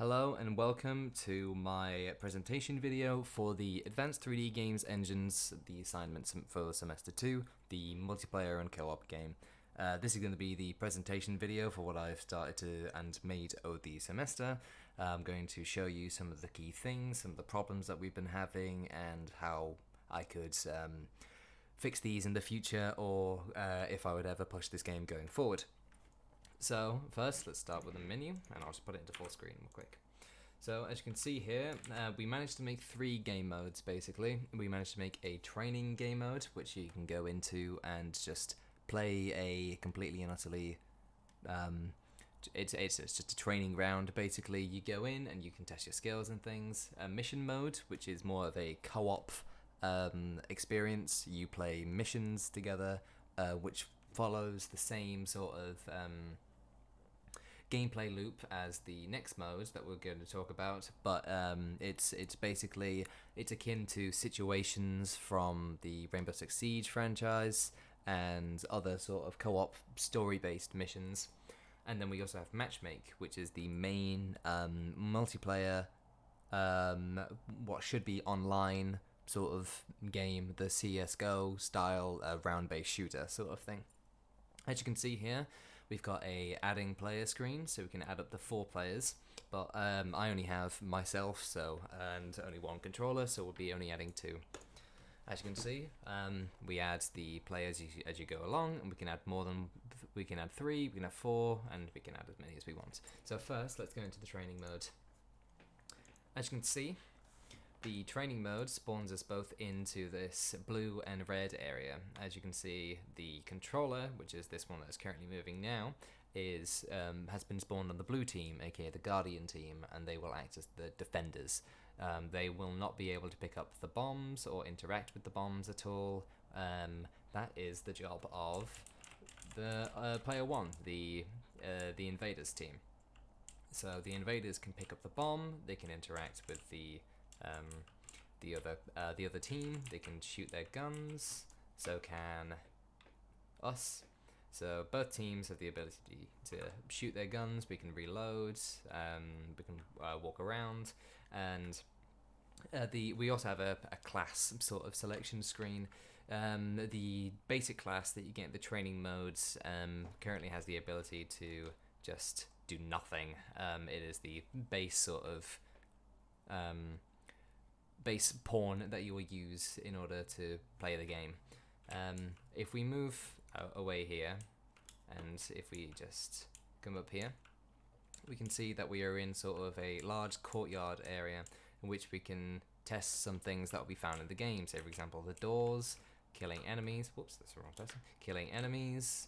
Hello and welcome to my presentation video for the Advanced 3D Games Engines, the assignment for Semester 2, the multiplayer and co-op game. This is going to be the presentation video for what I've started to and made over the semester. I'm going to show you some of the key things, some of the problems that we've been having, and how I could fix these in the future, or if I would ever push this game going forward. So first, let's start with the menu, and I'll just put it into full screen real quick. So as you can see here, we managed to make 3 game modes basically. We managed to make a training game mode, which you can go into and just play a completely and utterly, it's just a training round basically. You go in and you can test your skills and things. A mission mode, which is more of a co-op experience. You play missions together, which follows the same sort of gameplay loop as the next mode that we're going to talk about, but it's basically akin to situations from the Rainbow Six Siege franchise and other sort of co-op story-based missions. And then we also have Matchmake, which is the main multiplayer, what should be online sort of game, the CS:GO style round-based shooter sort of thing. As you can see here, we've got a adding player screen, so we can add up to 4 players, but I only have myself, and only 1 controller, so we'll be only adding 2. As you can see, we add the players as you go along, and we can add we can add 3, we can add 4, and we can add as many as we want. So first, let's go into the training mode. As you can see, the training mode spawns us both into this blue and red area. As you can see, the controller, which is this one that's currently moving now, has been spawned on the blue team, aka the Guardian team, and they will act as the defenders. They will not be able to pick up the bombs or interact with the bombs at all. That is the job of the player 1, the invaders team. So the invaders can pick up the bomb, they can interact with the other team, they can shoot their guns, so can us. So both teams have the ability to shoot their guns, we can reload, we can walk around, and we also have a class sort of selection screen. The basic class that you get in the training modes currently has the ability to just do nothing. It is the base sort of base pawn that you will use in order to play the game. If we move away here, and if we just come up here, we can see that we are in sort of a large courtyard area in which we can test some things that will be found in the game. So for example, the doors, killing enemies, whoops, that's the wrong person, killing enemies,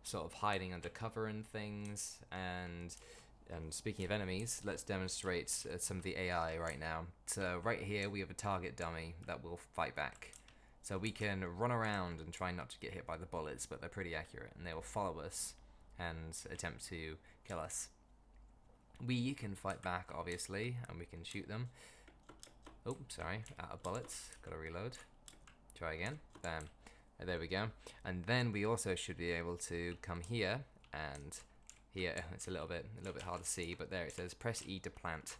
sort of hiding under cover and things, and speaking of enemies, let's demonstrate some of the AI right now. So right here we have a target dummy that will fight back. So we can run around and try not to get hit by the bullets, but they're pretty accurate and they will follow us and attempt to kill us. We can fight back obviously, and we can shoot them. Oh, sorry, out of bullets, gotta reload. Try again, bam, there we go. And then we also should be able to come here, and here it's a little bit hard to see, but there it says press E to plant.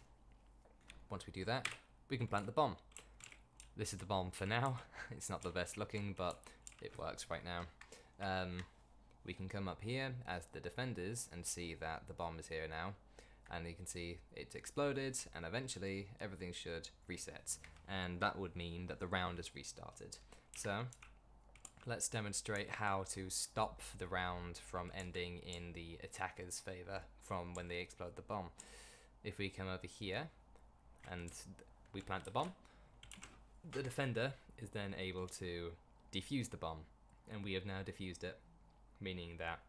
Once we do that, we can plant the bomb. This is the bomb for now. It's not the best looking, but it works right now. We can come up here as the defenders and see that the bomb is here now, and you can see it's exploded, and eventually everything should reset, and that would mean that the round is restarted. So let's demonstrate how to stop the round from ending in the attacker's favor from when they explode the bomb. If we come over here and we plant the bomb, the defender is then able to defuse the bomb, and we have now defused it, meaning that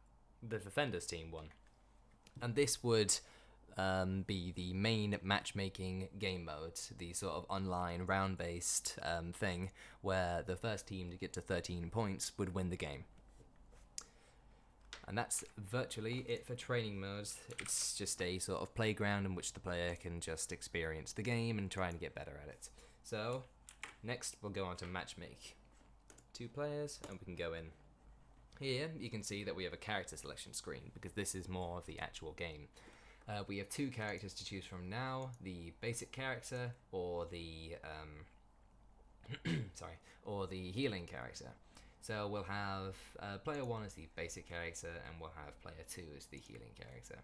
the defender's team won. And this would be the main matchmaking game mode, the sort of online round-based thing where the first team to get to 13 points would win the game. And that's virtually it for training modes. It's just a sort of playground in which the player can just experience the game and try and get better at it. So next we'll go on to matchmake. 2 players and we can go in. Here you can see that we have a character selection screen because this is more of the actual game. We have two characters to choose from now: the basic character or the or the healing character. So we'll have player 1 as the basic character, and we'll have player 2 as the healing character.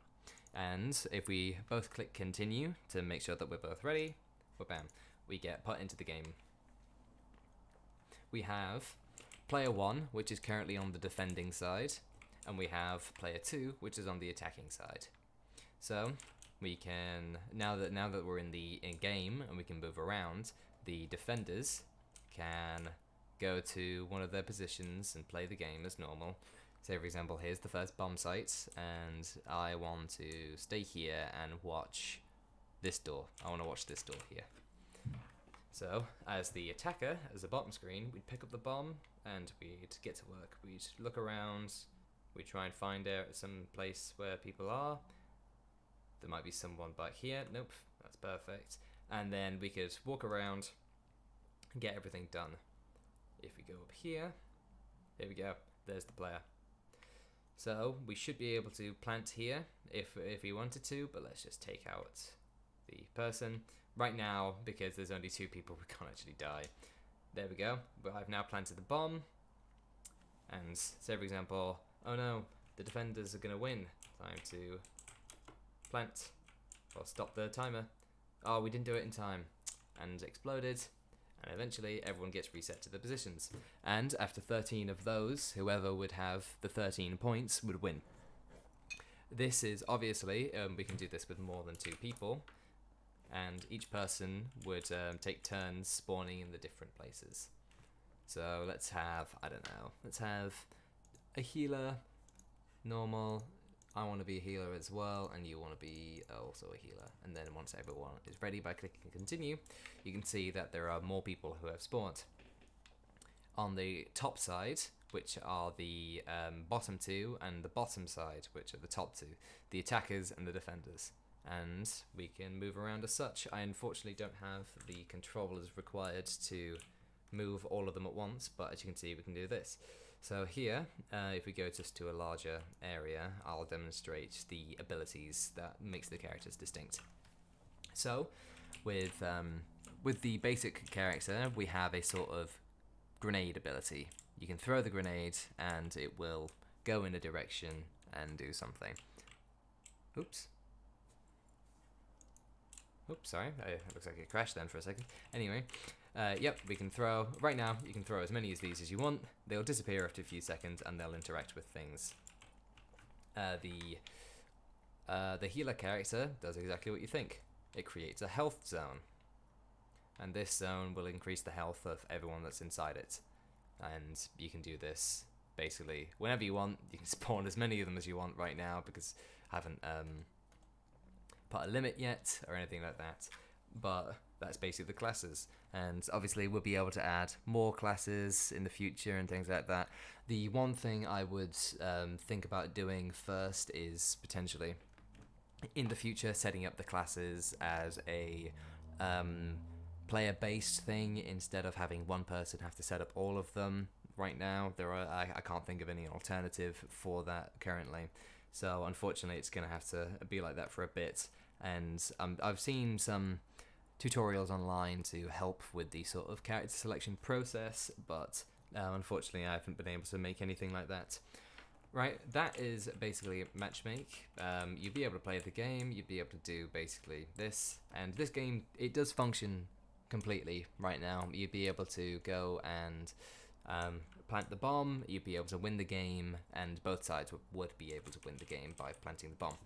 And if we both click continue to make sure that we're both ready, well, bam, we get put into the game. We have player 1, which is currently on the defending side, and we have player 2, which is on the attacking side. So we can, now that we're in the game and we can move around, the defenders can go to one of their positions and play the game as normal. Say, for example, here's the first bomb site, and I want to stay here and watch this door. I want to watch this door here. So, as the attacker, as a bottom screen, we'd pick up the bomb and we'd get to work. We'd look around, we'd try and find out some place where people are. There might be someone back here. Nope, that's perfect. And then we could walk around and get everything done. If we go up here we go, there's the player. So we should be able to plant here if we wanted to, but let's just take out the person. Right now, because there's only 2 people, we can't actually die. There we go, but I've now planted the bomb, and say for example, oh no, the defenders are gonna win. Time to plant, or stop the timer. Oh, we didn't do it in time, and exploded. And eventually everyone gets reset to the positions. And after 13 of those, whoever would have the 13 points would win. This is obviously, we can do this with more than 2 people. And each person would take turns spawning in the different places. So let's have, I don't know, let's have a healer, normal. I want to be a healer as well, and you want to be also a healer. And then once everyone is ready, by clicking continue, you can see that there are more people who have spawned. On the top side, which are the bottom 2, and the bottom side, which are the top 2, the attackers and the defenders. And we can move around as such. I unfortunately don't have the controllers required to move all of them at once, but as you can see, we can do this. So here, if we go just to a larger area, I'll demonstrate the abilities that makes the characters distinct. So, with the basic character, we have a sort of grenade ability. You can throw the grenade, and it will go in a direction and do something. Oops. Oops, sorry. It looks like it crashed then for a second. Anyway. Yep, we can throw, right now, you can throw as many of these as you want. They'll disappear after a few seconds and they'll interact with things. The healer character does exactly what you think. It creates a health zone. And this zone will increase the health of everyone that's inside it. And you can do this basically whenever you want. You can spawn as many of them as you want right now because I haven't put a limit yet or anything like that. But that's basically the classes, and obviously we'll be able to add more classes in the future and things like that. The one thing I would think about doing first is potentially in the future setting up the classes as a player-based thing instead of having one person have to set up all of them. Right now I can't think of any alternative for that currently, so unfortunately it's gonna have to be like that for a bit. And I've seen some tutorials online to help with the sort of character selection process, but unfortunately I haven't been able to make anything like that. Right, that is basically Matchmake. You'd be able to play the game, you'd be able to do basically this, and this game, it does function completely right now. You'd be able to go and plant the bomb, you'd be able to win the game, and both sides would be able to win the game by planting the bomb.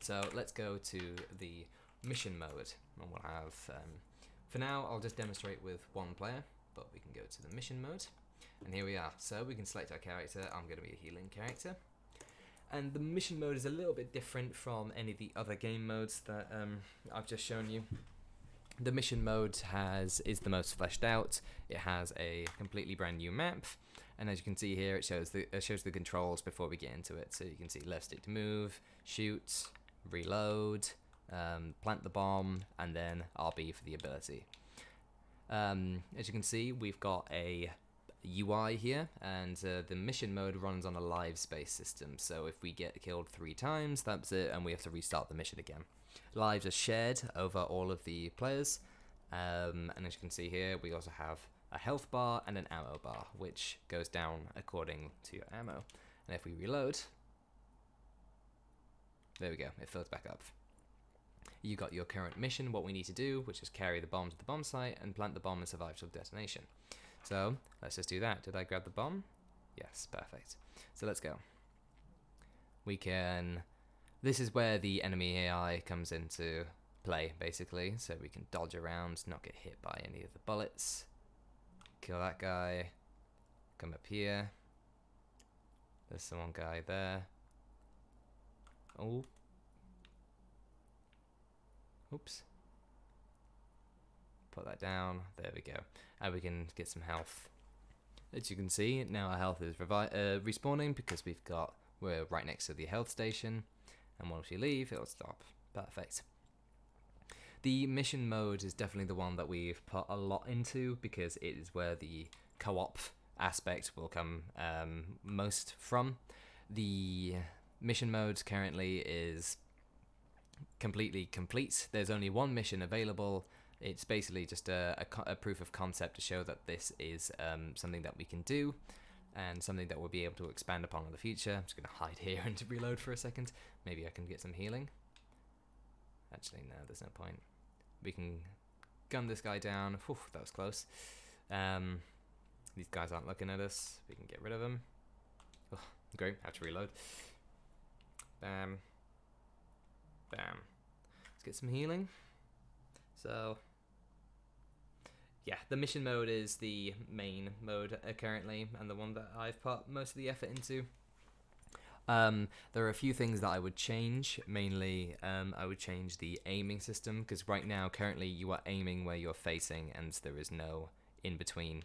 So let's go to the mission mode, and we'll have, for now I'll just demonstrate with one player, but we can go to the mission mode, and here we are. So we can select our character. I'm going to be a healing character, and the mission mode is a little bit different from any of the other game modes that I've just shown you. The mission mode is the most fleshed out. It has a completely brand new map, and as you can see here, it shows the controls before we get into it. So you can see left stick to move, shoot, reload, plant the bomb, and then RB for the ability. As you can see, we've got a UI here, and the mission mode runs on a lives based system. So if we get killed 3 times, that's it, and we have to restart the mission again. Lives are shared over all of the players, and as you can see here, we also have a health bar and an ammo bar, which goes down according to your ammo. And if we reload, there we go, it fills back up. You got your current mission, what we need to do, which is carry the bomb to the bomb site and plant the bomb and survive till detonation. So let's just do that. Did I grab the bomb? Yes, perfect. So let's go. We can... This is where the enemy AI comes into play, basically. So we can dodge around, not get hit by any of the bullets. Kill that guy. Come up here. There's one guy there. Oh. Oops. Put that down. There we go. And we can get some health. As you can see, now our health is respawning because we're right next to the health station. And once we leave, it'll stop. Perfect. The mission mode is definitely the one that we've put a lot into because it is where the co-op aspect will come most from. The mission mode currently is completely complete. There's only one mission available. It's basically just a proof of concept to show that this is something that we can do and something that we'll be able to expand upon in the future. I'm just going to hide here and to reload for a second. Maybe I can get some healing. Actually, no, there's no point. We can gun this guy down. Whew, that was close. These guys aren't looking at us. We can get rid of them. Oh, great, have to reload. Bam. Bam. Let's get some healing. So, yeah, the mission mode is the main mode currently, and the one that I've put most of the effort into. There are a few things that I would change. Mainly, I would change the aiming system, because right now, currently, you are aiming where you're facing, and there is no in-between.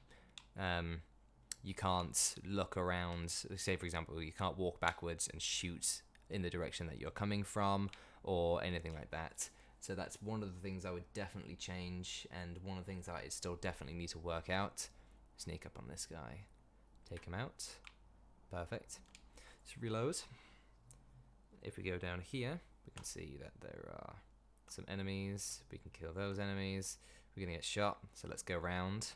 You can't look around. Say, for example, you can't walk backwards and shoot in the direction that you're coming from, or anything like that. So that's one of the things I would definitely change, and one of the things that I still definitely need to work out. Sneak up on this guy. Take him out. Perfect. Let's reload. If we go down here, we can see that there are some enemies. We can kill those enemies. We're going to get shot, so let's go round.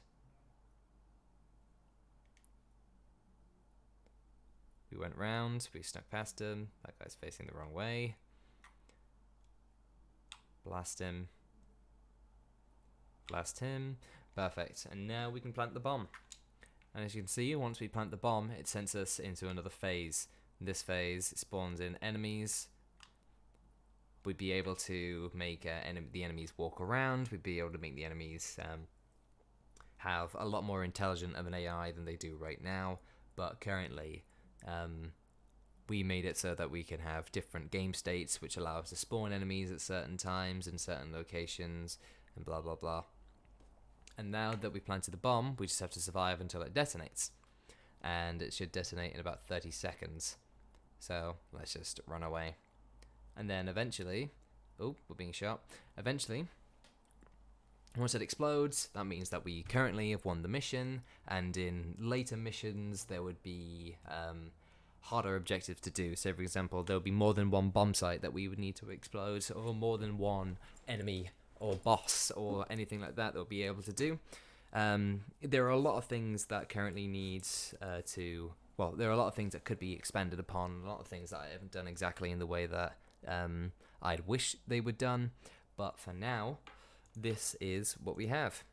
We went round, we snuck past him. That guy's facing the wrong way. Blast him. Blast him. Perfect. And now we can plant the bomb. And as you can see, once we plant the bomb, it sends us into another phase. In this phase, it spawns in enemies. We'd be able to make the enemies walk around. We'd be able to make the enemies have a lot more intelligent of an AI than they do right now. But currently, we made it so that we can have different game states, which allow us to spawn enemies at certain times in certain locations, and blah blah blah. And now that we planted the bomb, we just have to survive until it detonates. And it should detonate in about 30 seconds. So let's just run away. And then eventually, oh, we're being shot. Eventually, once it explodes, that means that we currently have won the mission, and in later missions there would be harder objectives to do. So for example, there would be more than one bomb site that we would need to explode, or more than one enemy or boss or anything like that we'll be able to do. There are a lot of things that currently needs there are a lot of things that could be expanded upon, a lot of things that I haven't done exactly in the way that I'd wish they were done, but for now, this is what we have.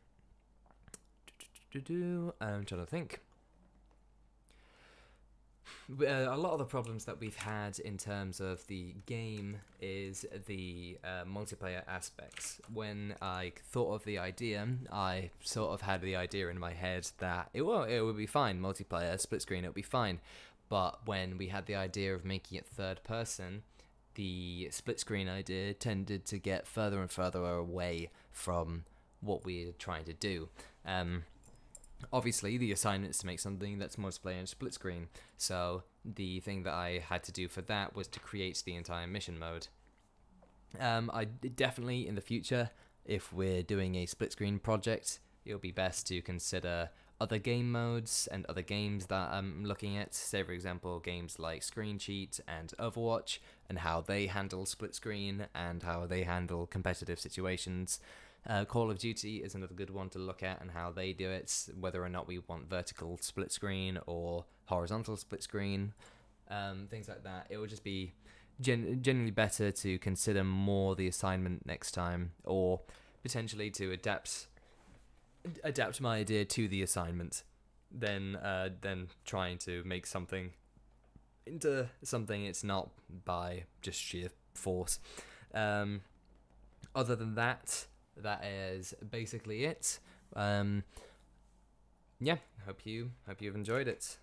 I'm trying to think. A lot of the problems that we've had in terms of the game is the multiplayer aspects. When I thought of the idea, I sort of had the idea in my head that it would be fine, multiplayer, split screen, it would be fine. But when we had the idea of making it third person, the split screen idea tended to get further and further away from what we're trying to do. Obviously, the assignment is to make something that's multiplayer and split screen, so the thing that I had to do for that was to create the entire mission mode. I definitely, in the future, if we're doing a split screen project, it'll be best to consider other game modes and other games that I'm looking at. Say, for example, games like Screen Cheat and Overwatch, and how they handle split screen and how they handle competitive situations. Call of Duty is another good one to look at, and how they do it, whether or not we want vertical split screen or horizontal split screen, things like that. It would just be generally better to consider more the assignment next time, or potentially to adapt my idea to the assignment, than trying to make something into something it's not by just sheer force. Other than that, that is basically it. Yeah, hope you've enjoyed it.